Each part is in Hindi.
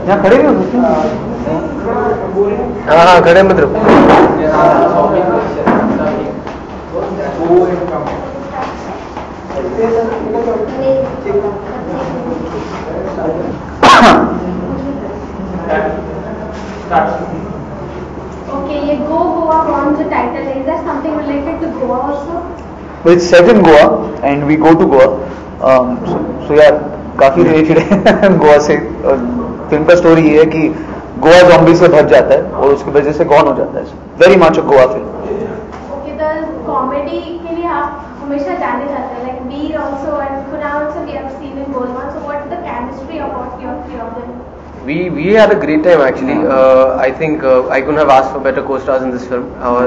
यहाँ खड़े भी हो सकते हैं। हाँ खड़े मत रुको। Okay, ये Go Goa कौन जो title है? Is that something related to Goa also? It's set in Goa and we go to Goa. So यार काफी रिलेटेड है गोवा से। फिल्म का स्टोरी ये है कि गोवा ज़ॉम्बी से भर जाता है और उसकी वजह से गॉन हो जाता है। Very much a Goa film. Okay, the comedy के लिए आप हमेशा जाने जाते हैं, like Veer also and Kunal also we have seen in Golmaal. So what's the chemistry about your three of them? We had a great time actually. I think I couldn't have asked for better co-stars in this film. और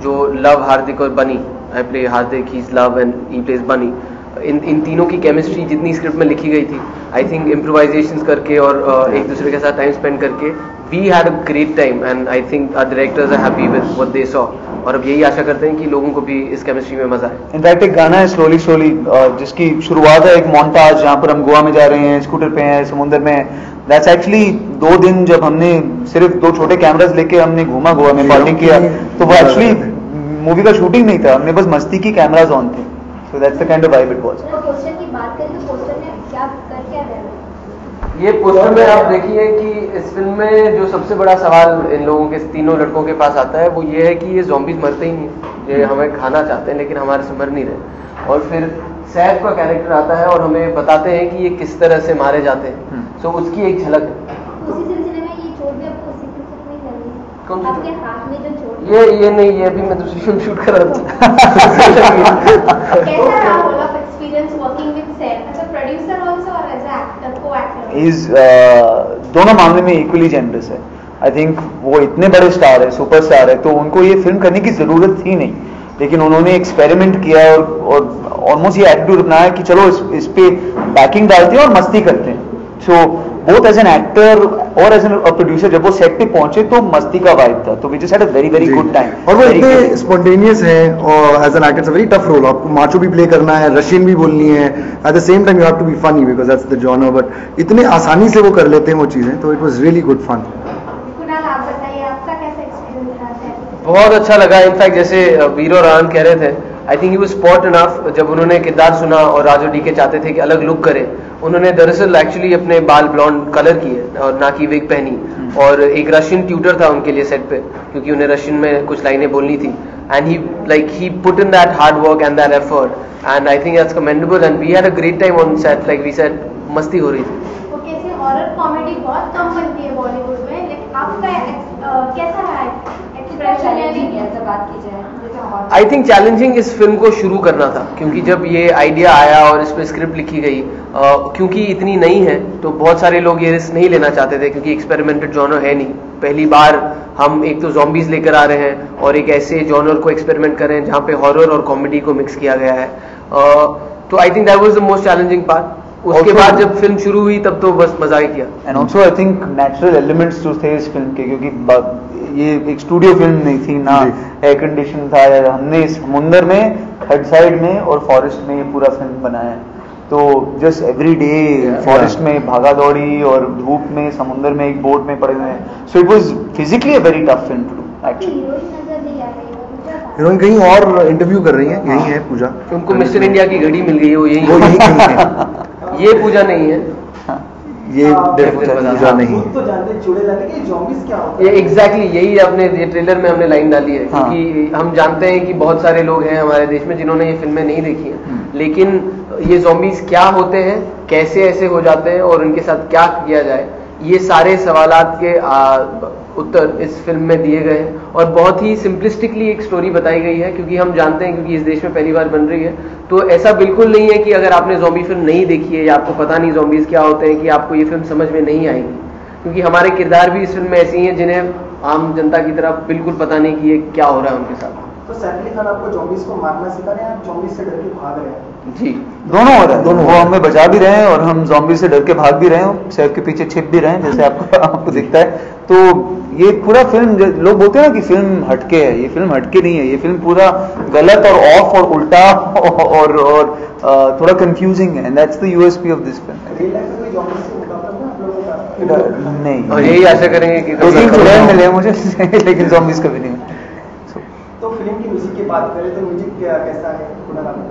जो लव हार्दिक और बनी, I play Hardik, he's love and he plays बनी. इन तीनों की केमिस्ट्री जितनी स्क्रिप्ट में लिखी गई थी, आई थिंक इम्प्रोवाइजेशंस करके और एक दूसरे के साथ टाइम स्पेंड करके we had a great time and I think our directors are happy with what they saw. और अब यही आशा करते हैं कि लोगों को भी इस केमिस्ट्री में मजा आए। इनफैक्ट एक गाना है स्लोली स्लोली जिसकी शुरुआत है एक मोन्टाज जहाँ पर हम गोवा में जा रहे हैं, स्कूटर पे हैं, समुद्र में। दैट्स एक्चुअली 2 दिन जब हमने सिर्फ 2 छोटे कैमरास लेके हमने घूमा गोवा में, पार्टी किया, तो वो एक्चुअली मूवी का शूटिंग नहीं था, हमने बस मस्ती की कैमरास ऑन थे। So that's the kind of vibe it was. Poster की बात करें तो पोस्टर में क्या कर क्या रहे हैं? ये पोस्टर में आप देखिए कि इस फिल्म में जो सबसे बड़ा सवाल इन लोगों के तीनों लड़कों के पास आता है वो ये है कि ये ज़ॉम्बीज मरते ही नहीं, ये हमें खाना चाहते हैं लेकिन हमारे से मर नहीं रहे। और फिर सैफ का कैरेक्टर आता है और हमें बताते हैं कि ये किस तरह से मारे जाते हैं। सो उसकी एक झलक है। उसी सिलसिले में ये चोट भी आपको उसी सिलसिले में लगी है? कौन सी आपके हाथ में जो चोट ये नहीं, ये अभी मैं दूसरी फिल्म शूट कर रहा था। कैसा रहा होगा एक्सपीरियंस वर्किंग विद सैफ? अच्छा, प्रोड्यूसर आल्सो और एज एक्टर को एक्टर इज दोनों मामले में इक्वली जेनरस है। आई थिंक वो इतने बड़े स्टार है, सुपरस्टार है, तो उनको ये फिल्म करने की जरूरत थी नहीं, लेकिन उन्होंने एक्सपेरिमेंट किया और ऑलमोस्ट ये एटीट्यूड अपनाया कि चलो इस पे बैकिंग डालते हैं और मस्ती करते हैं। So both as an actor और एज एन प्रोड्यूसर जब वो सेट पे पहुंचे तो मस्ती का वाइब था, तो we just had a very very good time. और वो इतने स्पॉन्टेनियस है और as an actor it's a very tough role. आपको माचो भी प्ले करना है, रशियन भी बोलनी है, at the same time you have to be funny because that's the genre, but इतने आसानी से वो कर लेते हैं वो चीजें, तो it was really good fun. Kunal, आप बताइए आपका कैसा एक्सपीरियंस रहा है? बहुत अच्छा लगा। इनफैक्ट जैसे वीर और आनंद कह रहे थे, I think he was spot enough. जब उन्होंने किरदार सुना और राजू डी के चाहते थे कि अलग लुक करें, उन्होंने दरअसल एक्चुअली अपने बाल ब्लॉन्ड कलर किए और ना की विग पहनी, और एक रशियन ट्यूटर था उनके लिए सेट पे क्योंकि उन्हें रशियन में कुछ लाइनें बोलनी थी, and he put in that hard work and that effort, and I think that's commendable and we had a great time on set. Like we said, मस्ती हो रही थी। ओके, ऐसे हॉरर कॉमेडी बहुत कम बनती है बॉलीवुड में, लेकिन आपका कैसा रहा एक्सप्रेशन यानी ऐसा बात की जाए? आई थिंक चैलेंजिंग इस फिल्म को शुरू करना था, क्योंकि जब ये आइडिया आया और इस पर स्क्रिप्ट लिखी गई, क्योंकि इतनी नई है तो बहुत सारे लोग ये रिस्क नहीं लेना चाहते थे क्योंकि एक्सपेरिमेंटेड जॉनर है नहीं। पहली बार हम एक तो ज़ॉम्बीज लेकर आ रहे हैं और एक ऐसे जॉनर को एक्सपेरिमेंट कर रहे हैं जहाँ पे हॉरर और कॉमेडी को मिक्स किया गया है। तो आई think that was the most challenging part. उसके बाद जब फिल्म शुरू हुई तब तो बस मजा ही किया। And also I think natural elements जो थे इस फिल्म के, क्योंकि ये एक स्टूडियो फिल्म नहीं थी ना, एयर कंडीशन था। हमने समुंदर में, हट साइड में और फॉरेस्ट में ये पूरा फिल्म बनाया है, तो जस्ट एवरी डे फॉरेस्ट में भागा दौड़ी और धूप में समुंदर में एक बोट में पड़े हुए हैं। So it was physically a very tough film to do actually. Heroine कहीं और इंटरव्यू कर रही है, यही है पूजा। उनको मिस्टर इंडिया की घड़ी मिल गई है, वो यही कहीं है। ये पूजा नहीं है, ये पूजा नहीं है। तो जानते चूड़े लाने के ज़ॉम्बीज क्या होता है? ये एग्जैक्टली यही आपने ये ट्रेलर में हमने लाइन डाली है, क्योंकि हम जानते हैं कि बहुत सारे लोग हैं हमारे देश में जिन्होंने ये फिल्में नहीं देखी हैं, लेकिन ये ज़ॉम्बीज क्या होते हैं, कैसे ऐसे हो जाते हैं और उनके साथ क्या किया जाए, ये सारे सवालात के उत्तर इस फिल्म में दिए गए हैं और बहुत ही सिंपलिस्टिकली एक स्टोरी बताई गई है, क्योंकि हम जानते हैं, क्योंकि इस देश में पहली बार बन रही है, तो ऐसा बिल्कुल नहीं है कि अगर आपने ज़ॉम्बी फिल्म नहीं देखी है या आपको पता नहीं ज़ॉम्बीज़ क्या होते हैं कि आपको ये फिल्म समझ में नहीं आएगी, क्योंकि हमारे किरदार भी इस फिल्म में ऐसे ही हैं जिन्हें आम जनता की तरह बिल्कुल पता नहीं कि ये क्या हो रहा है उनके साथ। तो सैफ अली खान आपको ज़ॉम्बीज़ को मारना सिखा रहे हैं, आप ज़ॉम्बीज़ से डर के भाग रहे हैं? जी, दोनों हो रहा है, दोनों। वो हमें बचा भी रहे हैं और हम ज़ॉम्बी से डर के भाग भी रहे हैं, सैफ के पीछे छिप भी रहे हैं, जैसे आपको दिखता है। तो ये पूरा फिल्म, लोग बोलते हैं ना कि फिल्म हटके है, ये फिल्म हटके नहीं है, ये फिल्म पूरा गलत और ऑफ और उल्टा और थोड़ा कंफ्यूजिंग है, and that's the USP of this film. Real life में कोई ज़ॉम्बीज़ से मुकाबला हुआ आप लोगों का? नहीं, और यही आशा करेंगे कि दो तीन चुड़ैल मिले हैं मुझे लेकिन ज़ॉम्बीज़ कभी नहीं। तो फिल्म की म्यूजिक की बात करें तो म्यूजिक कैसा है?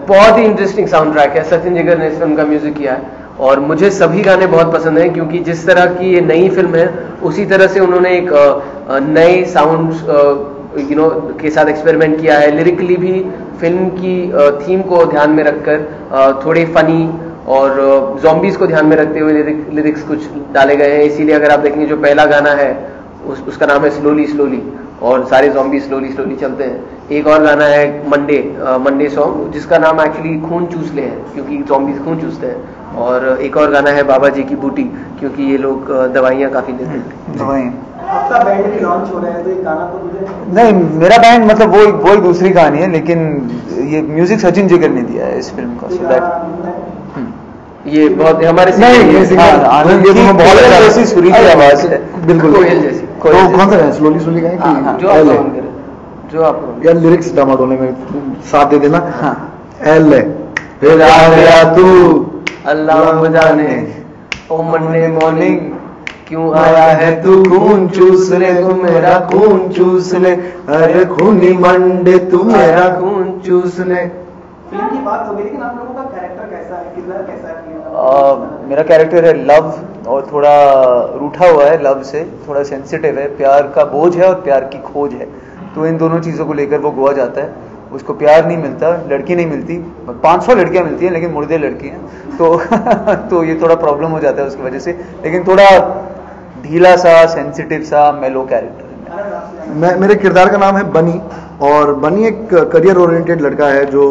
बहुत ही इंटरेस्टिंग साउंड ट्रैक है, सचिन जिगर ने इस फिल्म का म्यूजिक किया है और मुझे सभी गाने बहुत पसंद हैं, क्योंकि जिस तरह की ये नई फिल्म है उसी तरह से उन्होंने एक नए साउंड के साथ एक्सपेरिमेंट किया है। लिरिकली भी फिल्म की थीम को ध्यान में रखकर थोड़े फनी और ज़ॉम्बीज़ को ध्यान में रखते हुए लिरिक्स कुछ डाले गए हैं। इसीलिए अगर आप देखेंगे जो पहला गाना है उसका नाम है स्लोली स्लोली और सारे ज़ॉम्बी स्लोली स्लोली चलते हैं। एक और गाना है मंडे सॉन्ग जिसका नाम एक्चुअली खून चूस ले है, क्योंकि ज़ॉम्बीज़ खून चूसते हैं। और एक और गाना है बाबा जी की बूटी, क्योंकि ये लोग दवाइयाँ काफ़ी लेते हैं। दवाइयाँ। आपका बैंड भी लॉन्च हो रहा है, तो एक गाना तो मुझे नहीं, मेरा बैंड मतलब वो एक दूसरी कहानी है, लेकिन ये म्यूजिक सचिन जिगर ने दिया है इस फिल्म का। सो दैट ये बहुत हमारे आनंद की बहुत ऐसी सुरीली आवाज है, बिल्कुल कोयल जैसी। तो कौन सा है? स्लोली स्लोली का है कि जो आप पसंद करें, जो आप यार लिरिक्स डामाडोल में साथ दे देना। हाँ। एल है फिर आ गया तू अल्लाह जाने ओ मंडे मॉर्निंग क्यों आया है तू खून चूस ले, तू मेरा खून चूस ले, अरे खूनी मंडे तू मेरा खून चूस ले। फिल्म की बात हो गई, लेकिन आप लोगों का कैरेक्टर कैसा है, किरदार कैसा है फिल्म का? मेरा कैरेक्टर है लव और थोड़ा रूठा हुआ है, लव से थोड़ा सेंसिटिव है, प्यार का बोझ है और प्यार की खोज है। तो इन दोनों चीज़ों को लेकर वो गोवा जाता है, उसको प्यार नहीं मिलता, लड़की नहीं मिलती, 500 लड़कियां मिलती हैं लेकिन मुर्दे लड़की हैं, तो ये थोड़ा प्रॉब्लम हो जाता है उसकी वजह से। लेकिन थोड़ा ढीला सा, सेंसिटिव सा, मेलो कैरेक्टर है। मेरे किरदार का नाम है बनी, और बनी एक करियर ओरिएंटेड लड़का है जो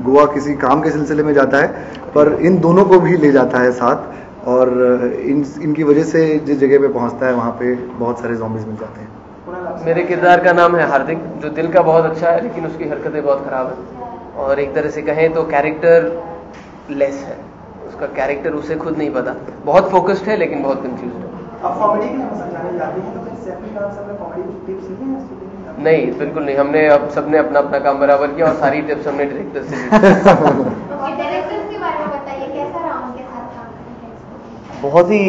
गोवा किसी काम के सिलसिले में जाता है, पर इन दोनों को भी ले जाता है साथ, और इनकी वजह से जिस जगह पे पहुंचता है वहाँ पे बहुत सारे ज़ॉम्बीज़ मिल जाते हैं। मेरे किरदार का नाम है हार्दिक, जो दिल का बहुत अच्छा है लेकिन उसकी हरकतें बहुत खराब है, और एक तरह से कहें तो कैरेक्टर लेस है, उसका कैरेक्टर उसे खुद नहीं पता, बहुत फोकस्ड है लेकिन बहुत कंफ्यूज्ड है। आप कॉमेडी के लिए समझाने जाते हैं, तो फिर सैफ अली खान साहब ने कॉमेडी की टिप्स ली हैं स्टूडेंट? नहीं, बिल्कुल नहीं, हमने अब सबने अपना अपना काम बराबर किया और सारी टिप्स हमने डायरेक्टर से ली। डायरेक्टर्स के बारे में बताइए, कैसा रहा उनके साथ काम करने? बहुत ही,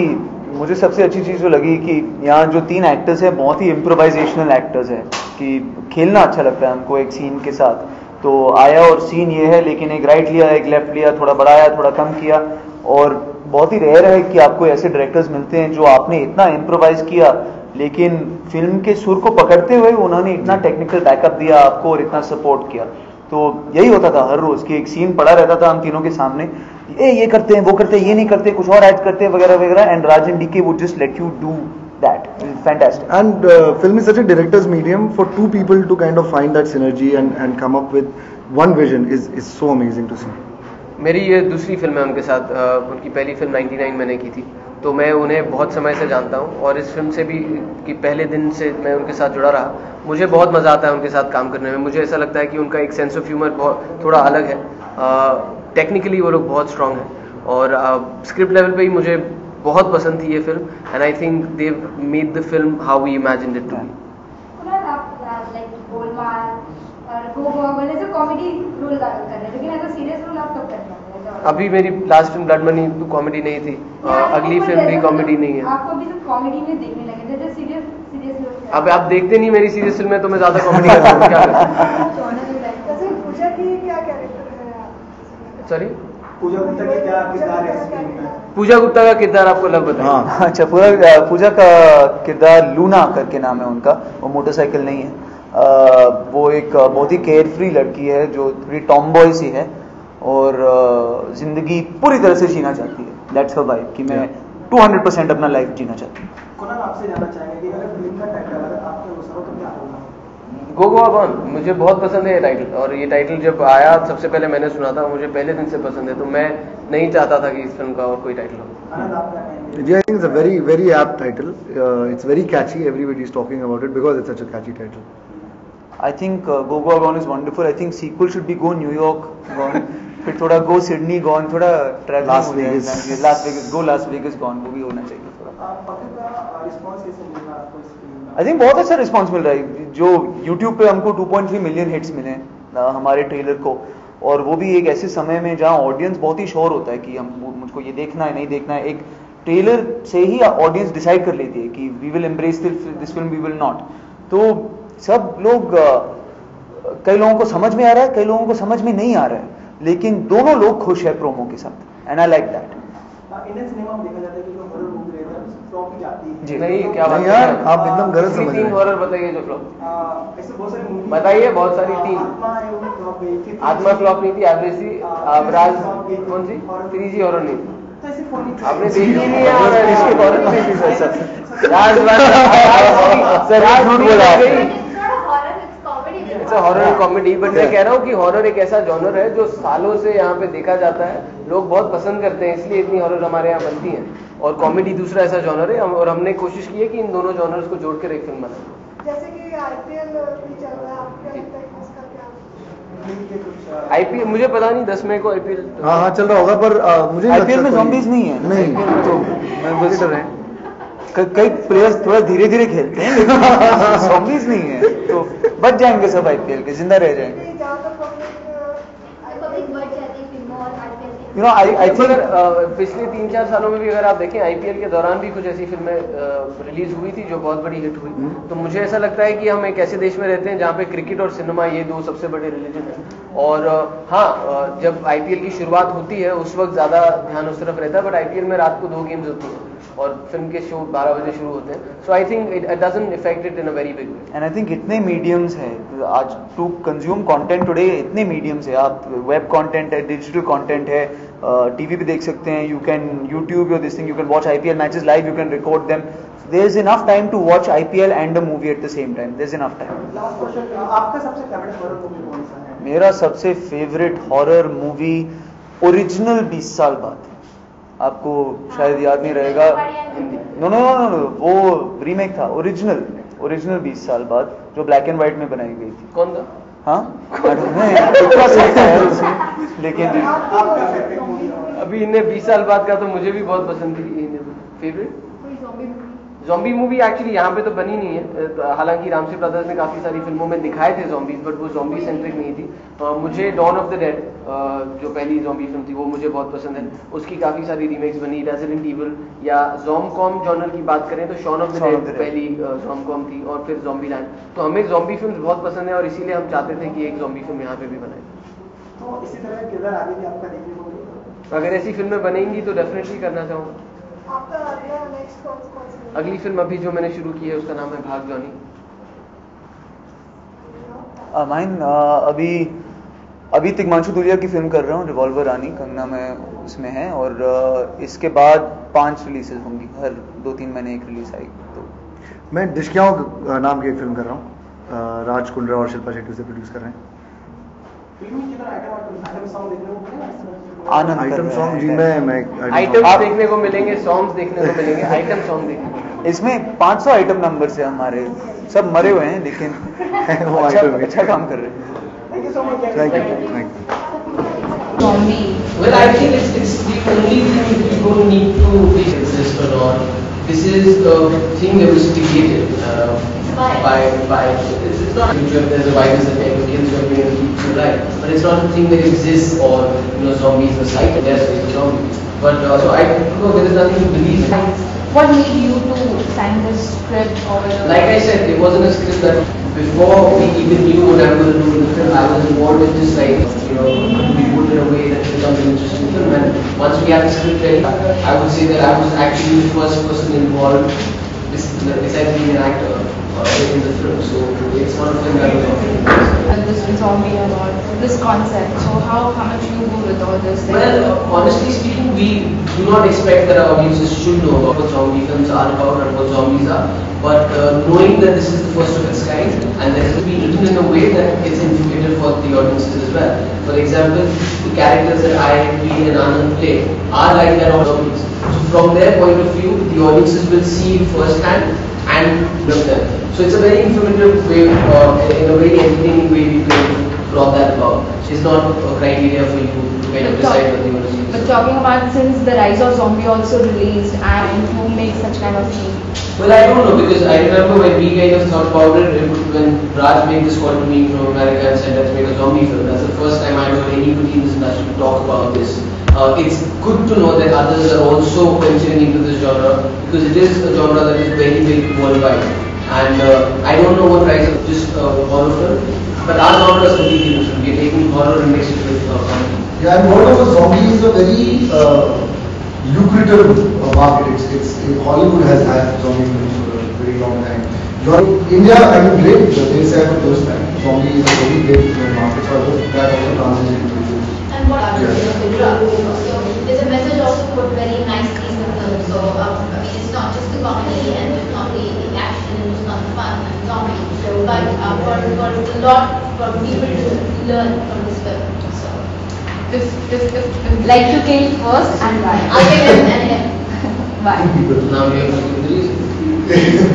मुझे सबसे अच्छी चीज़ जो लगी कि यहाँ जो 3 एक्टर्स हैं बहुत ही इम्प्रोवाइजेशनल एक्टर्स हैं, कि खेलना अच्छा लगता है हमको एक सीन के साथ। तो आया और सीन ये है, लेकिन एक राइट लिया, एक लेफ्ट लिया, थोड़ा बढ़ाया, थोड़ा कम किया, और बहुत ही रेयर है कि आपको ऐसे डायरेक्टर्स मिलते हैं जो आपने इतना इम्प्रोवाइज किया लेकिन फिल्म के सुर को पकड़ते हुए उन्होंने इतना टेक्निकल बैकअप दिया आपको और इतना सपोर्ट किया। तो यही होता था हर रोज कि एक सीन पड़ा रहता था हम तीनों के सामने, ये करते हैं, वो करते हैं, ये नहीं करते, कुछ और ऐड करते हैं वगैरह वगैरह, and Raj and DK would just let you do that. Fantastic. And film is such a director's medium for two people to kind of find that synergy and come up with one vision is so amazing to see. मेरी ये दूसरी फिल्म है उनके साथ, उनकी पहली फिल्म 99 मैंने की थी, तो मैं उन्हें बहुत समय से जानता हूँ और इस फिल्म से भी कि पहले दिन से मैं उनके साथ जुड़ा रहा। मुझे बहुत मज़ा आता है उनके साथ काम करने में, मुझे ऐसा लगता है कि उनका एक सेंस ऑफ ह्यूमर बहुत थोड़ा अलग है, टेक्निकली वो लोग बहुत स्ट्रांग हैं, और स्क्रिप्ट लेवल पे ही मुझे बहुत पसंद थी ये film, and I think they made the film how we imagined it to be. Comedy role कर रहे हैं, लेकिन ऐसा सीरियस रोल आप कब करते हैं? अभी मेरी last film blood money comedy नहीं थी, अगली फिल्म भी कॉमेडी नहीं है। आपको अभी तो कॉमेडी में देखने लगे थे, सीरियस रोल। अब आप देखते नहीं मेरी सीरियस फिल्म में, तो मैं ज्यादा कॉमेडी करता हूँ, क्या करूँ? पूजा की क्या कैरेक्टर है? सॉरी, पूजा गुप्ता की क्या किरदार है इस फिल्म में? पूजा गुप्ता का किरदार आपको लग बताया? हाँ, अच्छा, पूजा का किरदार लूना करके नाम है उनका, वो मोटरसाइकिल नहीं है, वो एक बहुत ही केयर फ्री लड़की है जो थोड़ी टॉम बॉय सी है और जिंदगी पूरी तरह से जीना चाहती है। दैट्स हर वाइफ कि मैं 200% अपना लाइफ जीना चाहते हैं। कुणाल आपसे जानना चाहेंगे कि अगर फिल्म का टाइटल अगर आपके अनुसार हो तो क्या होगा? गो गोवा गॉन मुझे बहुत पसंद है ये टाइटल, और ये टाइटल जब आया सबसे पहले मैंने सुना था, मुझे पहले दिन से पसंद है, तो मैं नहीं चाहता था कि इस फिल्म का और कोई टाइटल हो। आनंद आप क्या कहेंगे? Yeah, I think it's a very, very apt title. It's very catchy. Everybody is talking about it because it's such a catchy title. I think Go Goa Gone is wonderful. I think sequel should be Go New York Gone. फिर थोड़ा Go Sydney Gone, थोड़ा ट्रैवलिंग Las हो Vegas. जाए, Las Vegas, Go Las Vegas Gone, वो भी होना चाहिए थोड़ा। पब्लिक का रिस्पांस कैसे मिल रहा है आपको इस फिल्म का? आई थिंक बहुत अच्छा रिस्पांस मिल रहा है। जो YouTube पे हमको 2.3 मिलियन हिट्स मिले हैं हमारे ट्रेलर को, और वो भी एक ऐसे समय में जहाँ ऑडियंस बहुत ही श्योर होता है कि हम मुझको ये देखना है नहीं देखना है। एक ट्रेलर से ही ऑडियंस डिसाइड कर लेती है कि we will embrace this film, we will not. तो सब लोग कई लोगों को समझ में आ रहा है, कई लोगों को समझ में नहीं आ रहा है, लेकिन दोनों लोग खुश है प्रोमो के साथ, and I like that. Indian cinema में देखा जाता है कि जो हॉरर मूवी रहता है फ्लॉप ही जाती है। जी। नहीं, क्या बात नहीं यार, कर रहे हैं? आप एकदम गलत समझ रहे 3 हैं। हॉरर बताइए जो फ्लॉप। ऐसे बहुत सारी मूवी बताइए, बहुत सारी तीन। आत्मा है वो फ्लॉप गई थी। आत्मा फ्लॉप नहीं थी, एवरेज थी। राज कौन सी? 3G हॉरर नहीं थी, तो ऐसे फोन आपने देखी नहीं है हॉरर, इसकी हॉरर नहीं थी सर। राज सर, राज झूठ बोला आपने। It's not a horror, it's comedy. It's a horror comedy, but मैं कह रहा हूँ कि हॉरर एक ऐसा जॉनर है जो सालों से यहाँ पे देखा जाता है, लोग बहुत पसंद करते हैं, इसलिए इतनी हॉरर हमारे यहाँ बनती है। और कॉमेडी दूसरा ऐसा जॉनर है, और हमने कोशिश की है कि इन दोनों जॉनर्स को जोड़कर एक फिल्म बनाए। जैसे कि आईपीएल भी चल रहा है, आपको क्या लगता है कि इसका क्या? आईपीएल मुझे पता नहीं, 10 मई को आईपीएल। हाँ हाँ चल रहा होगा, पर मुझे नहीं आईपीएल लगता में कोई- zombies नहीं है। नहीं तो मैं बस कई प्लेयर्स थोड़ा धीरे धीरे खेलते हैं, लेकिन zombies नहीं है, तो बच जाएंगे सब आईपीएल के, जिंदा रह जाएंगे। कि जहाँ तक पब्लिक बढ़ जाती है फिल्मों और IPL you know I think अगर पिछले 3-4 सालों में भी अगर आप देखें, आईपीएल के दौरान भी कुछ ऐसी फिल्में रिलीज हुई थी जो बहुत बड़ी हिट हुई। तो मुझे ऐसा लगता है कि हम एक ऐसे देश में रहते हैं जहाँ पे क्रिकेट और सिनेमा ये दो सबसे बड़े रिलीजन है। और हाँ, जब आईपीएल की शुरुआत होती है उस वक्त ज्यादा ध्यान उस तरफ रहता है, बट आईपीएल में रात को 2 गेम्स होती हैं और फिल्म के शो 12 बजे शुरू होते हैं। So I think it doesn't effect it in a very big way. And I think इतने मीडियम्स हैं आज टू कंज्यूम कंटेंट टुडे, इतने मीडियम्स है। आप वेब कंटेंट है, डिजिटल कंटेंट है, टीवी पे देख सकते हैं, you can YouTube your this thing, you can watch IPL matches live, you can record them. There is enough time to watch IPL and a movie at the same time, there is enough time. Last question, आपका सबसे फेवरेट हॉरर मूवी कौन सा है? मेरा सबसे फेवरेट हॉरर मूवी ओरिजिनल 20 साल बाद, आपको शायद याद नहीं रहेगा। नो नो नो नो, वो रीमेक था। ओरिजिनल 20 साल बाद जो ब्लैक एंड व्हाइट में बनाई गई थी। कौन था? हाँ इतना सही है उसमें, लेकिन आपका फेवरेट मूवी? अभी इन्हें 20 साल बाद का तो मुझे भी बहुत पसंद थी। फेवरेट कोई zombie movie? Zombie movie actually यहाँ पे तो बनी नहीं है, हालांकि रामसी ब्रदर्स ने काफी सारी फिल्मों में दिखाए थे ज़ॉम्बीज, बट वो ज़ॉम्बी सेंट्रिक नहीं थी। मुझे डॉन ऑफ द डेड जो पहली ज़ॉम्बी फिल्म थी वो मुझे बहुत पसंद है। उसकी काफी सारी रीमेक्स बनी, रेजिडेंट इविल, या ज़ॉम्बकॉम जॉनर की बात करें तो शॉन ऑफ द डेड पहली ज़ॉम्बकॉम थी, और फिर ज़ॉम्बी लैंड। तो हमें ज़ॉम्बी फिल्म बहुत पसंद है और इसीलिए हम चाहते थे कि एक ज़ॉम्बी फिल्म यहाँ पे भी बनाए। तो इसी तरह किरदार आगे भी आपका देखने को मिलेगा? अगर ऐसी फिल्में बनेंगी तो डेफिनेटली करना चाहूँगा। आपका अगला नेक्स्ट कौन सी? अगली फिल्म अभी जो मैंने शुरू की है उसका नाम है भाग जॉनी। माइन अभी तिग्मांशु धूलिया की फिल्म कर रहा हूँ, रिवॉल्वर रानी, कंगना में उसमें है, और इसके बाद 5 रिलीजेस होंगी, हर 2-3 महीने एक रिलीज आएगी। तो मैं डिशक्याओं नाम की एक फिल्म कर रहा हूँ, राज कुंद्रा और शिल्पा शेट्टी से प्रोड्यूस कर रहे हैं। फिल्म में कितना आइटम सॉन्ग देखने को मिलेगा? आनंद कर आइटम रहे सॉन्ग हैं। जी मैं आइटम्स देखने को मिलेंगे, सॉन्ग्स देखने को मिलेंगे, आइटम सॉन्ग देखने को मिलेंगे। इसमें 500 आइटम नंबर से हमारे सब मरे हुए हैं, लेकिन वो अच्छा काम कर रहे हैं। Thank you so much. Thank you. zombie. Well, I think it's the only thing you don't need to be exist or not. This is the thing that was created by it's not future. There's a virus that kills your brain and keeps you alive, but it's not a thing that exists or zombies or cycle. Yes, it's a zombie. But so I no, there is nothing to believe in. What made you to sign this script or Like I said, it wasn't a script that before we even knew what I was going to do in the film. I was involved in this, we put in a way that it becomes an interesting film. And once we had the script ready, I would say that I was actually the first person involved besides being an actor in the film. So it's not a film that was often. And this zombie and all, this concept. So how much you go with all this? Well, honestly speaking, we do not expect that our audiences should know about what zombie films are about and what zombies are. But knowing that this is the first of its kind and that it has been written in a way that it's informative for the audiences as well. For example, the characters that I, we and Anand play are like that of zombies. So from their point of view, the audiences will see it firsthand and love them. So it's a very informative way, or in a very entertaining way we can brought that about. It's not a criteria for you to kind of decide what you want to see. But talking about since the Rise of Zombie also released, and who makes such kind of film? Well, I don't know, because I remember when we kind of thought about it, when Raj made this call to me from America and said let's make a zombie film. That's the first time I heard anybody in this industry talk about this. It's good to know that others are also venturing into this genre, because it is a genre that is very big worldwide. And I don't know what Rise of just horror film, but our genre is completely different. We're taking horror and mixed it with comedy. Yeah, and world of a zombie is a very lucrative market. Hollywood has had zombie films for a very long time. India, I mean, great. They say for the first time, zombie is a very big market. So I hope that also translates into it. And what there's a message also put very nicely in the film. So I mean, it's not just the comedy and it's not the action, it's not the fun and zombie, but for a lot for people to learn from this film. So If like to kill first and why? I'll take him and him. Why? Now we have to give the reason.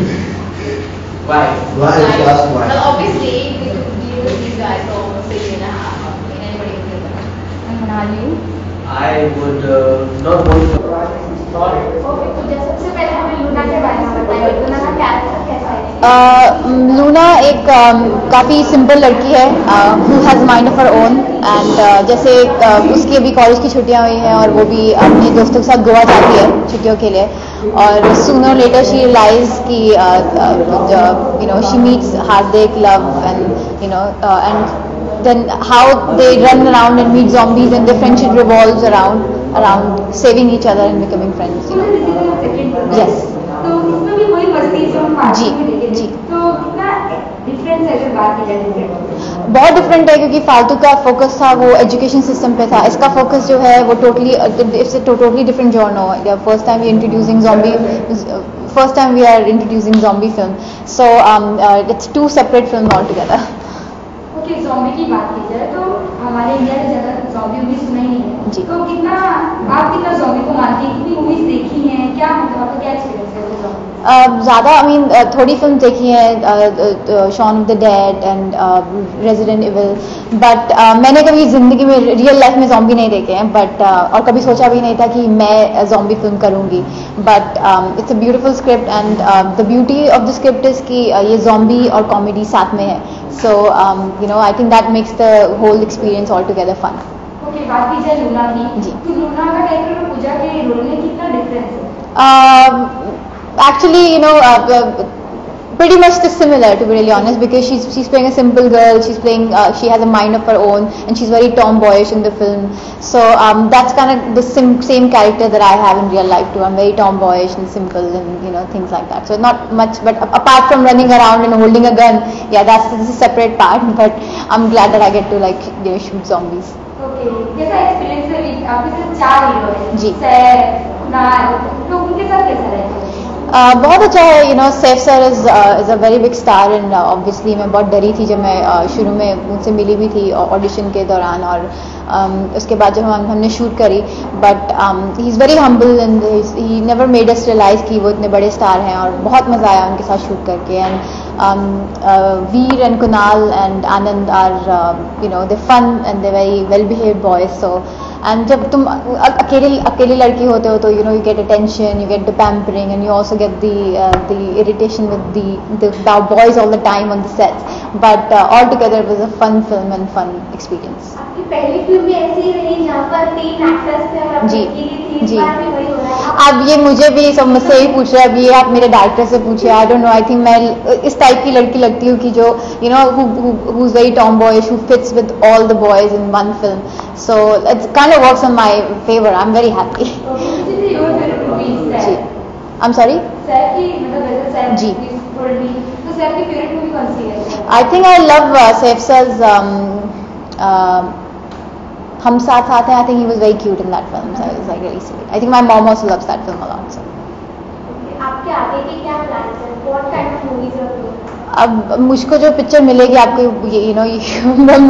Why? Why? Just why? Well, obviously we deal with these guys for almost a year and a half. Anybody can do that. And Manali? I would not want to. Okay तो जैसे सबसे पहले हमें लूना के बारे में बताइए लूना का कैरेक्टर कैसा है लूना एक काफ़ी सिंपल लड़की है who has mind of her own and जैसे उसकी अभी कॉलेज की छुट्टियां हुई हैं और वो भी अपने दोस्तों के साथ गोवा जाती है छुट्टियों के लिए और सूनर लेटर शी रियलाइज कि you know she meets Hardik love and you know and then how they run around and meet zombies and their friendship revolves around saving each other and becoming friends, you know. Yes. तो इसमें भी वही मस्ती जो हम पार्टी में लेके जी तो कितना डिफरेंस है अगर बात की जाए बहुत डिफरेंट है क्योंकि फालतू का फोकस था वो एजुकेशन सिस्टम पे था इसका फोकस जो है वो totally it's a totally different genre first time we introducing zombie first time we are introducing zombie film so it's two separate film altogether. Okay zombie की बात की जाए तो हमारे इंडिया में ज़्यादा ज़ॉम्बी मूवीज सुना ही नहीं है जी। तो कितना आप कितना ज़ॉम्बी को मानती हैं कितनी मूवीज देखी हैं क्या मतलब आपका क्या एक्सपीरियंस है ज़ॉम्बी ज़्यादा आई मीन थोड़ी फिल्म देखी है Shaun of the Dead and Resident Evil but मैंने कभी ज़िंदगी में रियल लाइफ में ज़ॉम्बी नहीं देखे हैं बट और कभी सोचा भी नहीं था कि मैं ज़ॉम्बी फिल्म करूँगी but it's a beautiful script and the beauty of the script is कि ये ज़ॉम्बी और कॉमेडी साथ में है so you know I think that makes the whole experience all together fun. Okay बात की जाए लूना की जी तो लूना का कैरेक्टर और पूजा के रोल में कितना डिफरेंस है actually you know pretty much similar to be really honest because she's playing a simple girl she's playing she has a mind of her own and she's very tomboyish in the film so that's kind of the same character that I have in real life too. I'm very tomboyish and simple and you know things like that so not much but apart from running around and holding a gun yeah that's a separate part but I'm glad that I get to like you know shoot zombies. Okay कैसा एक्सपीरियंस है आपके साथ 4 हीरो हैं जी सैफ कुणाल तो उनके साथ कैसा रहता है बहुत अच्छा है you know Saif sir is a very big star and obviously मैं बहुत डरी थी जब मैं शुरू में उनसे मिली भी थी ऑडिशन के दौरान और उसके बाद जब हमने शूट करी but he is very humble and he never made us realise कि वो इतने बड़े स्टार हैं और बहुत मज़ा आया उनके साथ शूट करके and Veer and Kunal and Anand are you know they fun and they very well behaved boys so and जब तुम अकेली लड़की होते हो तो you know you get attention you get the pampering and you also get the irritation with the boys all the time on the set but all together it was a fun film and fun experience. आपकी पहली फिल्म भी ऐसी ही रही जहाँ पर 3 एक्टर्स थे और आप जी अकेली थी जी इस बार भी वही हो रहा है अब ये मुझे भी सब मुझसे ही पूछ रहा है अब ये आप मेरे डायरेक्टर से पूछिए I don't know I think मैं इस टाइप की लड़की लगती हूँ कि जो you know who is very tomboyish who fits with all the boys in one film so it's kind of works on my favour I am very happy. जी आई एम सॉरी सैफ की मतलब वैसे सैफ जी। तो सैफ की फेवरेट मूवी कौन सी है? I think I love Saif sir's Hum Saath Saath Hain. I think he was very cute in that film. So it was like really sweet. I think my mom also loves that film a lot. So. आपके आगे के क्या प्लान्स हैं? What kind of movies are you? अब मुझको जो पिक्चर मिलेगी आपको you know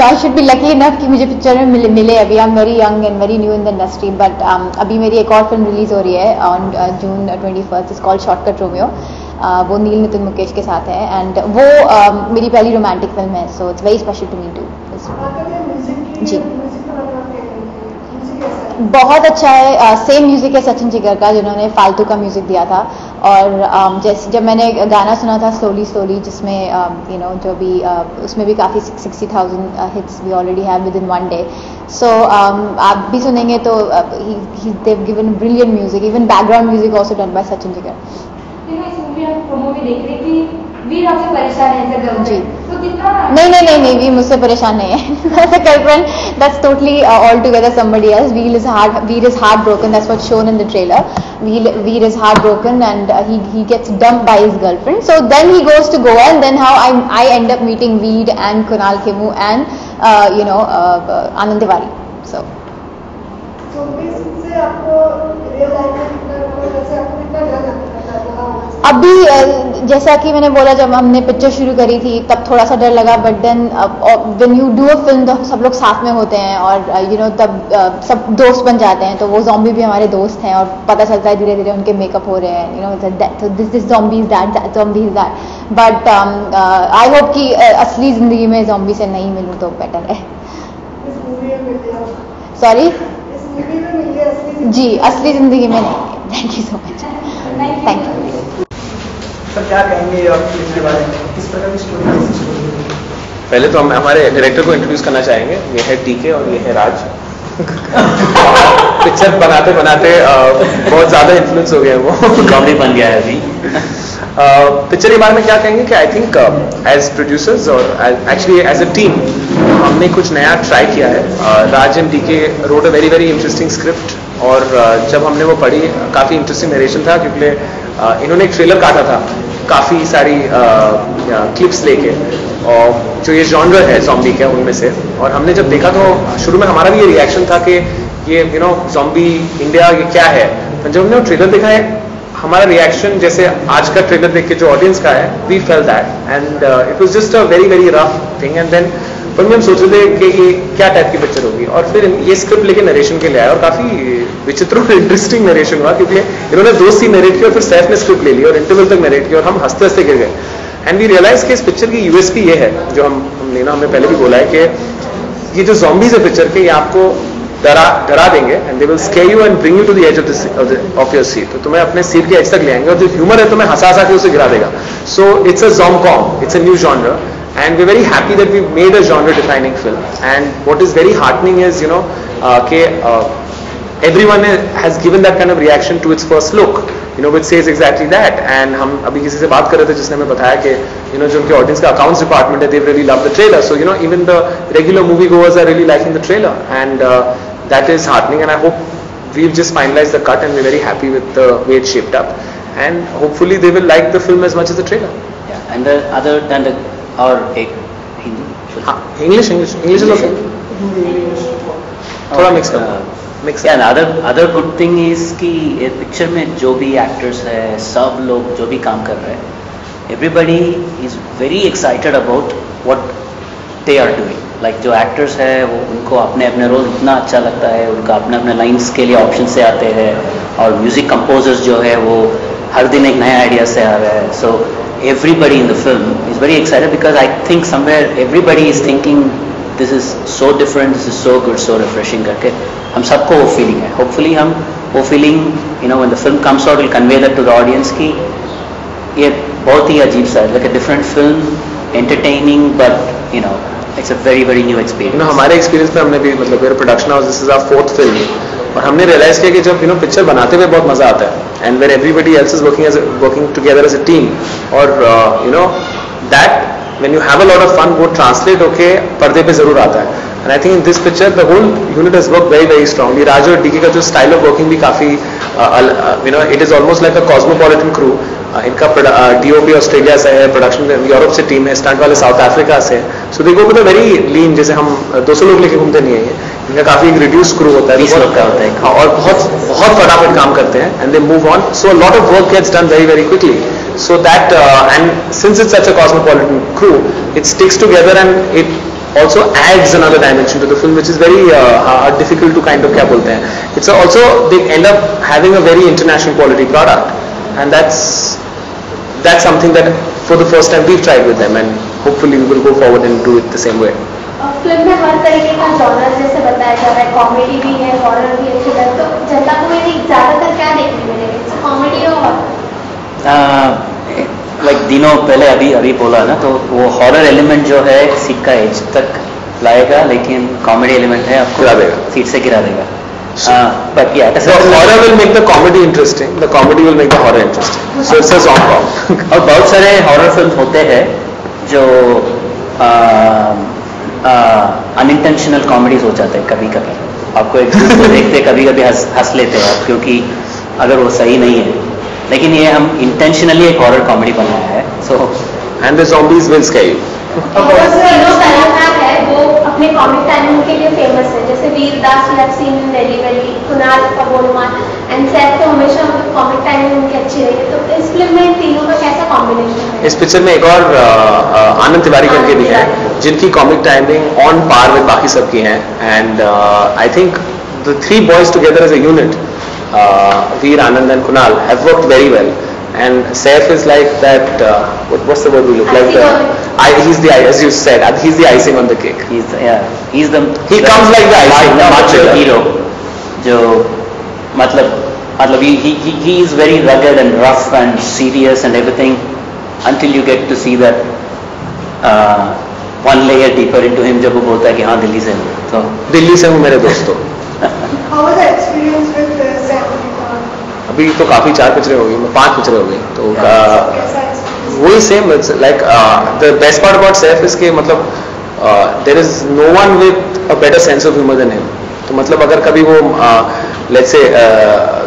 I should be lucky enough कि मुझे पिक्चर में मिले अभी आई am very young and very new in the industry but अभी मेरी एक और फिल्म रिलीज हो रही है on June 21 is called shortcut Romeo वो नील नितिन मुकेश के साथ है एंड वो मेरी पहली रोमांटिक फिल्म है so it's very special to me too जी बहुत अच्छा है सेम म्यूजिक है सचिन जिगर का जिन्होंने फालतू का म्यूजिक दिया था और जैसे जब मैंने गाना सुना था स्लोली स्लोली जिसमें यू नो जो भी उसमें भी काफ़ी 60,000 hits we already have within one day so आप भी सुनेंगे तो they've given brilliant music even background music also done by Sachin Jigar इस मूवी आप प्रोमो में देख रहे कि वीर आपसे परेशान है ऐसा गर्ल जी तो कितना नहीं वीर मुझसे परेशान नहीं है as a girlfriend that's totally all together somebody else Veer is heart broken that's what shown in the trailer Veer is heart broken and he gets dumped by his girlfriend so then he goes to Goa and then how I end up meeting Veed and Kunal Khemu and Anand Tiwari so से आपको रियल लाइफ में कितना जैसे आपको कितना डर लगता है अभी जैसा कि मैंने बोला जब हमने पिक्चर शुरू करी थी तब थोड़ा सा डर लगा but then when you do a film तो सब लोग साथ में होते हैं और यू नो तब सब दोस्त बन जाते हैं तो वो ज़ॉम्बी भी हमारे दोस्त हैं और पता चलता है धीरे धीरे उनके मेकअप हो रहे हैं you know this zombie is that zombie is that but I hope कि असली ज़िंदगी में ज़ॉम्बी से नहीं मिलूँ तो बेटर है सॉरी जी असली ज़िंदगी में नहीं thank you so much thank you sir क्या कहेंगे आप इसके बारे में किस प्रकार की स्टोरी पहले तो हम हमारे डायरेक्टर को इंट्रोड्यूस करना चाहेंगे ये है टीके और ये है राज पिक्चर बनाते बनाते बहुत ज़्यादा इन्फ्लुएंस हो गए वो कॉमेडी बन गया है अभी पिक्चर के बारे में क्या कहेंगे कि आई थिंक एज प्रोड्यूसर्स और एक्चुअली एज अ टीम हमने कुछ नया ट्राई किया है Raj and DK wrote a very very interesting script और जब हमने वो पढ़ी काफ़ी इंटरेस्टिंग नरेशन था क्योंकि इन्होंने एक ट्रेलर काटा था काफ़ी सारी क्लिप्स लेके और जो ये जॉनर है ज़ॉम्बी का उनमें से और हमने जब देखा तो शुरू में हमारा भी ये रिएक्शन था कि ये यू नो ज़ॉम्बी इंडिया ये क्या है तो जब हमने वो ट्रेलर देखा है हमारा रिएक्शन जैसे आज का ट्रेलर देख के जो ऑडियंस का है we felt that and it was just a very very rough thing and then फिर हम सोच रहे थे कि ये क्या टाइप की पिक्चर होगी और फिर ये स्क्रिप्ट लेके नरेशन के लिए आया और काफ़ी विचित्र और इंटरेस्टिंग नरेशन हुआ क्योंकि इन्होंने 2 सीन नरेट किया और फिर सैफ ने स्क्रिप्ट ले ली और इंटरवल तक नरेट किया और हम हंसते हंसते गिर गए एंड वी रियलाइज कि इस पिक्चर की यूएसपी ये है जो हमने पहले भी बोला है कि ये जो ज़ॉम्बीज़ है पिक्चर के ये आपको डरा देंगे and they will scare you and bring you to the edge of your seat तो तुम्हें अपने सीट के एज तक ले आएंगे और जो ह्यूमर है तुम्हें हंसा के उसे गिरा देगा so it's a zomcom it's a new genre and we're very happy that we've made a genre defining film and what is very heartening is you know everyone has given that kind of reaction to its first look you know which says exactly that and हम अभी किसी से बात कर रहे थे जिसने हमें बताया कि you know जो उनके ऑडियंस का अकाउंट्स डिपार्टमेंट है they've really loved the trailer so you know even the regular movie goers are really liking the trailer and that is heartening and I hope we've just finalized the cut and we're very happy with the way it shaped up and hopefully they will like the film as much as the trailer yeah and the other than the और एक हिंदी हाँ इंग्लिश इज ओके थोड़ा मिक्स कर अदर गुड थिंग इज कि पिक्चर में जो भी एक्टर्स है सब लोग जो भी काम कर रहे हैं everybody is very excited about what they are doing like जो एक्टर्स है वो उनको अपने अपने रोल इतना अच्छा लगता है उनका अपने अपने लाइन्स के लिए ऑप्शन से आते हैं और म्यूजिक कंपोजर्स जो है वो हर दिन एक नया आइडिया से आ रहा है सो everybody in the film is very excited because I think somewhere everybody is thinking this is so different, this is so good, so refreshing करके हम सबको वो feeling है hopefully हम वो feeling you know when the film comes out will convey that to the audience कि ये बहुत ही अजीब सा है like a different film entertaining but you know it's a very very new experience you know हमारे experience में हमने भी मतलब मेरे production house this is our 4th film और हमने रियलाइज किया कि जब पिक्चर बनाते हुए बहुत मजा आता है and where everybody else is working together as a team और that when you have a lot of fun, वो translate होके पर्दे पे जरूर आता है. And I think in this picture the whole unit has worked very very strongly. राज और डीके का जो style of working भी काफी it is almost like a cosmopolitan crew. इनका DOP ऑस्ट्रेलिया से है, प्रोडक्शन यूरोप से टीम है, स्टंट वाले साउथ अफ्रीका से है. सो दे go with a very lean, जैसे हम 200 लोग लेके घूमते नहीं है. इनका काफी एक रिड्यूस क्रू होता है, 20 लोग का होता है और बहुत फटाफट काम करते हैं. And they move on, so a lot of work gets done very very quickly. So that and since it's such a cosmopolitan crew, it sticks together and it also adds another dimension to the film, which is very difficult to kind of क्या बोलते हैं. It's also they end up having a very international quality product, and that's something that for the first time we've tried with them, and hopefully we will go forward and do it the same way. Film में हर तरीके का जॉनर जैसे बताया जा रहा है, कॉमेडी भी है, हॉरर भी है, थ्रिलर, तो जनता को मेरी ज्यादातर क्या देखने मिलेगा, कॉमेडी और लाइक दिनों पहले अभी बोला ना, तो वो हॉरर एलिमेंट जो है सीट का एज तक लाएगा, लेकिन कॉमेडी एलिमेंट है आपको गिरा देगा, सीट से गिरा देगा. But yeah, the horror will make the comedy interesting. The comedy will make the horror interesting. So it's a rom-com. और बहुत सारे हॉरर फिल्म होते हैं जो अनइंटेंशनल कॉमेडीज हो जाते हैं कभी कभी. आपको एक दूसरे को देखते कभी कभी हंस लेते हैं आप, क्योंकि अगर वो सही नहीं है. लेकिन ये हम इंटेंशनली एक हॉरर कॉमेडी बनाया है. So and the zombies will scare you. तीनों कलाकार है वो अपने कॉमिक टाइमिंग के लिए फेमस है, जैसे Vir Das we have seen in Delhi Belly, Kunal अबोलमान एंड सैफ तो हमेशा कॉमिक टाइमिंग उनकी अच्छी रही है. तो इस फिल्म में तीनों का कैसा कॉम्बिनेशन है? इस पिक्चर में एक और आनंद तिवारी करके भी है, जिनकी comic timing on par with बाकी सबकी है. And I think the three boys together as a unit, Veer, Anand and Kunal have worked very well, and Saif is like that. What's the word we look like? He's the, as you said, he's the icing on the cake. He comes like the icing, the hero. जो मतलब he is very rugged and rough and serious and everything, until you get to see that one layer deeper into him, जब वो बोलता है कि हाँ दिल्ली से हूँ. तो दिल्ली से हूँ मेरे दोस्तों. How was the experience with Saif? अभी तो काफी 4 पिक्चरें हो गई, 5 पिक्चरें हो गई, तो वही same. Like the best part about Saif is के मतलब there is no one with a better sense of humour than him. तो मतलब अगर कभी वो लेट्स से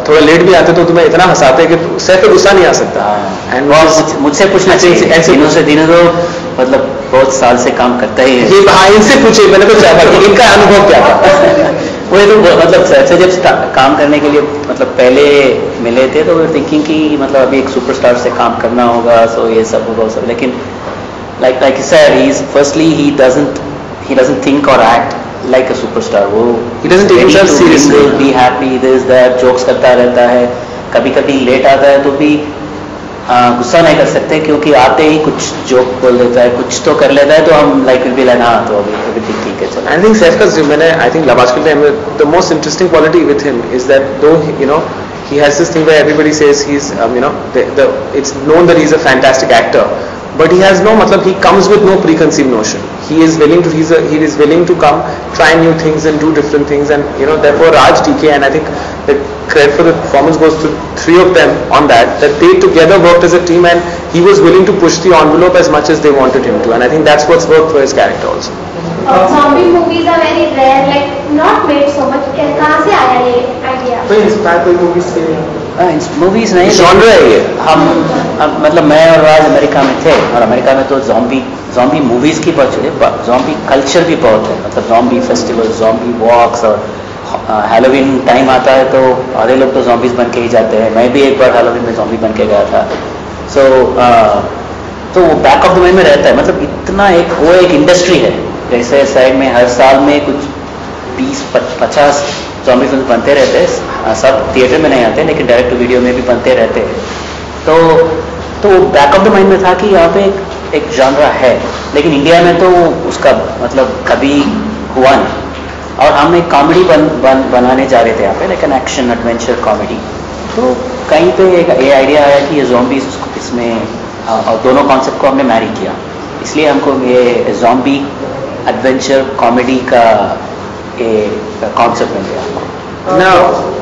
थोड़ा लेट भी आते तो तुम्हें इतना हंसाते हैं कि सैफ पे गुस्सा नहीं आ सकता. एंड मुझसे पूछना चाहिए, ऐसे दिनों तो मतलब बहुत साल से काम करता ही है. ये हाँ इनसे पूछिए, मैंने तो चाहा कि इनका अनुभव क्या था. वो तो मतलब सर जब काम करने के लिए मतलब पहले मिले थे तो वे थिंकिंग कि मतलब अभी एक सुपरस्टार से काम करना होगा, सो ये सब होगा सब. लेकिन like you said, he doesn't think or act like a superstar. वो he doesn't take himself seriously. Be happy, this that, jokes करता रहता है. कभी कभी लेट आता है तो भी गुस्सा नहीं कर सकते, क्योंकि आते ही कुछ जोक बोल देता है, कुछ तो कर लेता है, तो हम लाइक विल बी लाइक हाँ तो अभी ठीक है चलो. आई थिंक सैफ का मैंने I think love Aajkal time में the most interesting quality with him is that though you know he has this thing where everybody says he's it's known that he's a fantastic actor, but he has no he comes with no preconceived notion. He is willing to come, try new things and do different things, and therefore Raj, DK, and I think the credit for the performance goes to 3 of them on that they together worked as a team, and he was willing to push the envelope as much as they wanted him to, and I think that's what's worked for his character also. Zombie movies are very rare, like not made so much. कहाँ से आया ये idea? तो इंस्पायर कोई मूवीज से मूवीज नहीं, जॉनर है ये. हम मतलब मैं और राज अमेरिका में थे, और अमेरिका में तो जॉम्बी मूवीज की बहुत चले, जॉम्बी कल्चर भी बहुत है. मतलब जॉम्बी फेस्टिवल, जॉम्बी वॉक्स, और हैलोवीन टाइम आता है तो आधे लोग तो जॉम्बीज बन के ही जाते हैं. मैं भी एक बार हैलोवीन में जॉम्बी बन के गया था. सो तो वो बैक ऑफ द माइंड में रहता है. मतलब इतना वो एक इंडस्ट्री है. जैसे साइड में हर साल में कुछ 20-50 जॉम्बी फिल्म बनते रहते हैं. सब थिएटर में नहीं आते, लेकिन डायरेक्ट टू वीडियो में भी बनते रहते हैं. तो बैक ऑफ द माइंड में था कि यहाँ पे एक जॉनरा है, लेकिन इंडिया में तो उसका मतलब कभी हुआ नहीं. और हम एक कॉमेडी बनाने जा रहे थे यहाँ पे, लेकिन एक्शन एडवेंचर कॉमेडी. तो कहीं पे ये आइडिया आया कि ये जॉम्बी इसमें, और दोनों कॉन्सेप्ट को हमने मैरी किया. इसलिए हमको ये जॉम्बी एडवेंचर कॉमेडी का कॉन्सेप्ट मिल गया ना.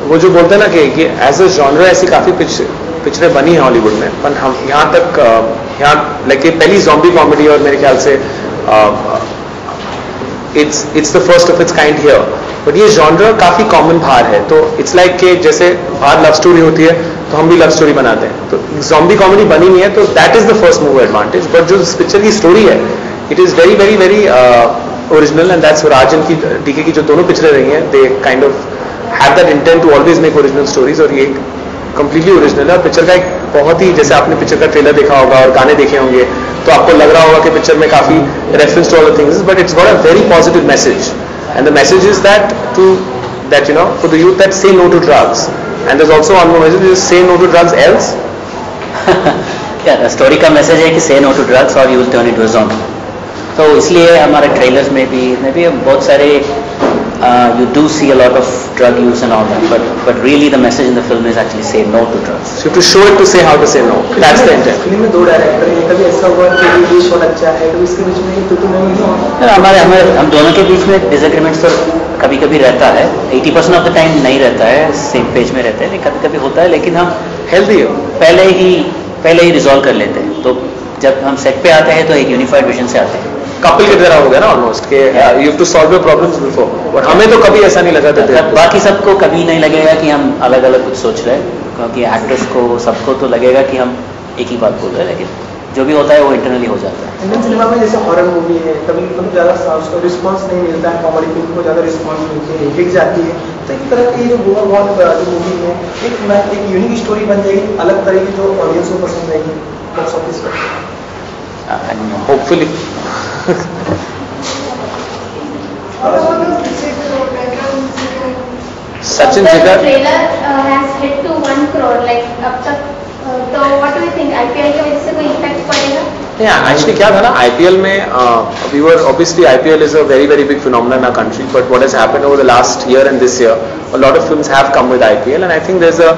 वो जो बोलते हैं ना कि एज अ जॉनर ऐसी काफी पिक्चरें बनी है हॉलीवुड में, पर हम यहाँ तक यहाँ लाइक ये पहली ज़ॉम्बी कॉमेडी और मेरे ख्याल से it's the first of its kind here, but ये जॉनर काफी कॉमन बाहर है, तो इट्स लाइक कि जैसे बाहर लव स्टोरी होती है तो हम भी लव स्टोरी बनाते हैं, तो ज़ॉम्बी कॉमेडी बनी नहीं है, तो that is the first move advantage. But जो इस पिक्चर की स्टोरी है it is very very very original, and that's Raj की डीके की जो दोनों पिक्चरें रही हैं, they kind of have that intent to always make original stories, और ये कंप्लीटली ओरिजिनल है। और पिक्चर का एक बहुत ही, जैसे आपने पिक्चर का ट्रेलर देखा होगा और गाने देखे होंगे तो आपको लग रहा होगा कि पिक्चर में काफी reference to all the things, but it's got a very positive message, and the message is that you know for the youth that say no to drugs, and there is also one more message is say no to drugs else. क्या स्टोरी का मैसेज है कि से नो टू ड्रग्स और you will turn into a zombie. तो इसलिए हमारे ट्रेलर्स में भी बहुत सारे you do see a lot of drug use and all that, but really the message in the film is actually say no to drugs. So you have to show it to say how to say no. That's the intent. Film में 2 डायरेक्टर हैं, कभी ऐसा हुआ कि ये विजुअल अच्छा है तो इसके बीच में तो नहीं हुआ? हम दोनों के बीच में डिसएग्रीमेंट्स तो कभी कभी रहता है, 80% ऑफ द टाइम नहीं रहता है, सेम पेज में रहते हैं, लेकिन कभी कभी होता है, लेकिन हम हेल्दी हो पहले ही रिजॉल्व कर लेते हैं। तो जब हम सेट पे आते हैं तो एक यूनिफाइड विजन से आते हैं, कपल की तरह हो गया ना ऑलमोस्ट कि you have to solve your problems before, but हमें तो कभी ऐसा नहीं लगा था। बाकी सबको कभी नहीं लगेगा कि हम अलग अलग कुछ सोच रहे हैं, क्योंकि एक्टर्स को सबको तो लगेगा कि हम एक ही बात बोल रहे हैं, लेकिन जो भी होता है वो इंटरनली हो जाता है। इंडियन सिनेमा में जैसे हॉरर मूवी है, कभी कभी ज़्यादा उसको रिस्पॉन्स नहीं मिलता है, कॉमेडी फिल्म को ज़्यादा रिस्पॉन्स मिलती है, हिट जाती है, तो एक तरह की जो गोवा जो मूवी है एक यूनिक स्टोरी बन जाएगी, अलग तरह की जो ऑडियंस को पसंद आएगी बॉक्स ऑफिस पर, hopefully. Sachin Jigar has hit to 1 crore like अब तक, तो what do you think IPL के वजह से कोई इफेक्ट पड़ेगा? Yeah, actually क्या था ना, IPL में we were obviously IPL is a very very big phenomenon in our country, but what has happened over the last year and this year, a lot of films have come with IPL, and I think there's a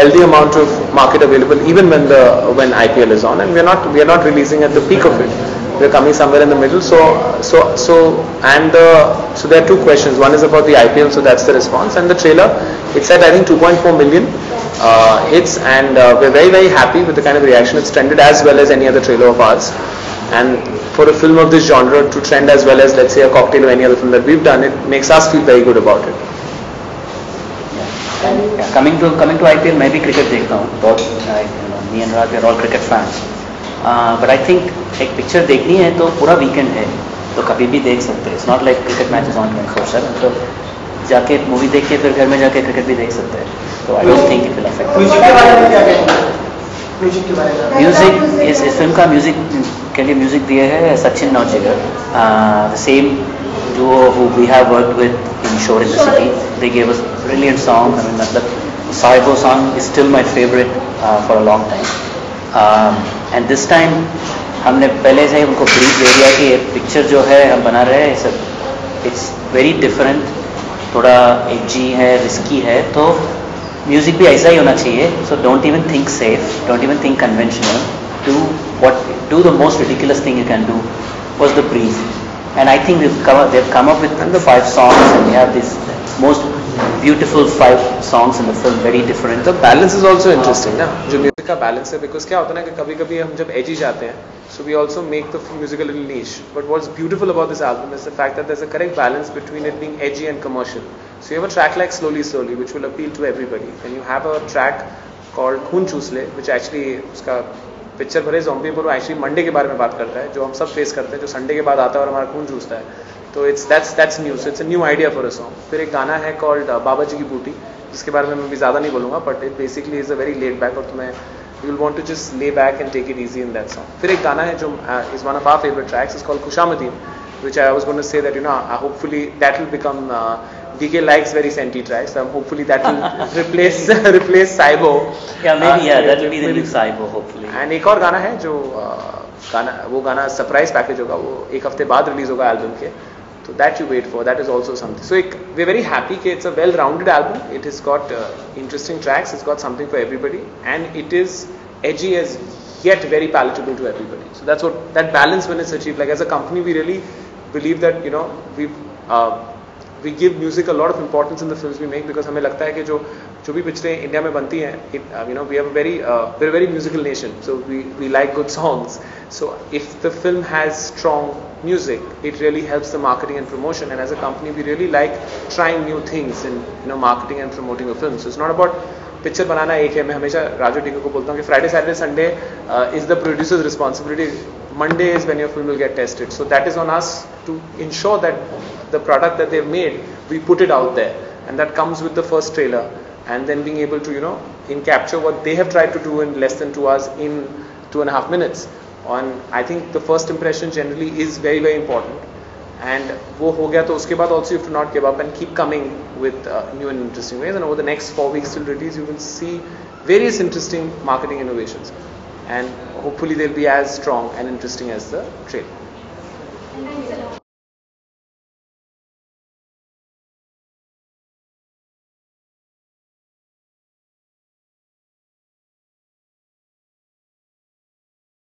healthy amount of market available even when IPL is on, and we are not releasing at the peak of it. We're coming somewhere in the middle. So there are 2 questions. One is about the IPL, so that's the response, and the trailer. It's at I think 2.4 million hits, and we're very very happy with the kind of reaction it's trended, as well as any other trailer of ours. And for a film of this genre to trend as well as let's say a Cocktail or any other film that we've done, it makes us feel very good about it. Coming to IPL, मैं भी क्रिकेट देखता हूँ बहुत, me and Raj are all cricket fans. But I think एक पिक्चर देखनी है तो पूरा वीकेंड है, तो कभी भी देख सकते हैं। It's not like cricket match is on 24/7, तो जाके मूवी देख के फिर घर में जाके क्रिकेट भी देख सकते हैं, तो I don't think it will affect. Music के बारे में क्या कहेंगे? म्यूजिक के बारे में म्यूजिक इस फिल्म का म्यूजिक के लिए म्यूजिक दिए है सचिन नौजिगर, the same duo who we have worked with in Shore in the City. They gave us brilliant song. I mean, मतलब Saibo song is still my favorite for a long time. And this time हमने पहले से उनको ब्रीफ दे दिया कि पिक्चर जो है हम बना रहे हैं इट्स वेरी डिफरेंट, थोड़ा एजी है, रिस्की है, तो म्यूजिक भी ऐसा ही होना चाहिए. So don't even think safe, don't even think conventional, do the most ridiculous thing you can do was the brief. And I think they've come up with the 5 songs, and we have this most beautiful 5 songs in the film, very different. The balance is also interesting ना, जो म्यूजिक का बैलेंस है, बिकॉज क्या होता है ना कि कभी कभी हम जब एजी जाते हैं, so we also make the music a little niche. But what's beautiful about this album is the fact that there's a correct balance between it being edgy and commercial. So you have a track like Slowly Slowly, which will appeal to everybody, and you have a track called खून चूस ले, which actually उसका पिक्चर भरे ज़ॉम्बी पर एक्चुअली मंडे के बारे में बात करता है, जो हम सब फेस करते हैं, जो संडे के बाद आता है और हमारा खून चूसता है. तो that's new, so it's a new idea for a song. फिर एक गाना है called बाबा जी की बूटी, जिसके बारे में मैं भी ज़्यादा नहीं बोलूँगा, but it basically is a very laid back, और तुम्हें you will want to just lay back and take it easy in that song. फिर एक गाना है जो is one of our favorite tracks, it's called खुशामदीन, which I was going to say that hopefully that will become DK likes very senti tracks, so hopefully that will replace Saibo. Yeah, maybe that will be the new Saibo, hopefully. And एक और गाना है जो वो गाना सरप्राइज पैकेज होगा, वो एक हफ्ते बाद रिलीज होगा एल्बम के, so that you wait for, that is also something. So we're very happy that it's a well-rounded album. It has got interesting tracks, it's got something for everybody, and it is edgy as yet very palatable to everybody. So that's what that balance when it's achieved. Like as a company, we really believe that we've we give music a lot of importance in the films we make, because हमें लगता है कि जो भी पिक्चरें इंडिया में बनती हैं, we have we're a very musical nation, so we like good songs. So if the film has strong music, it really helps the marketing and promotion, and as a company we really like trying new things in marketing and promoting a film. So it's not about picture बनाना एक है. मैं हमेशा राजू टीके को बोलता हूँ कि Friday Saturday Sunday is the producers responsibility. Monday is when your film will get tested. So that is on us to ensure that the product that they've made, we put it out there, and that comes with the first trailer, and then being able to capture what they have tried to do in less than 2 hours in 2.5 minutes. And I think the first impression generally is very, very important. And वो हो गया तो उसके बाद also you have to not give up and keep coming with new and interesting ways. And over the next 4 weeks till release, you will see various interesting marketing innovations, and hopefully they'll be as strong and interesting as the trailer. Thanks a lot.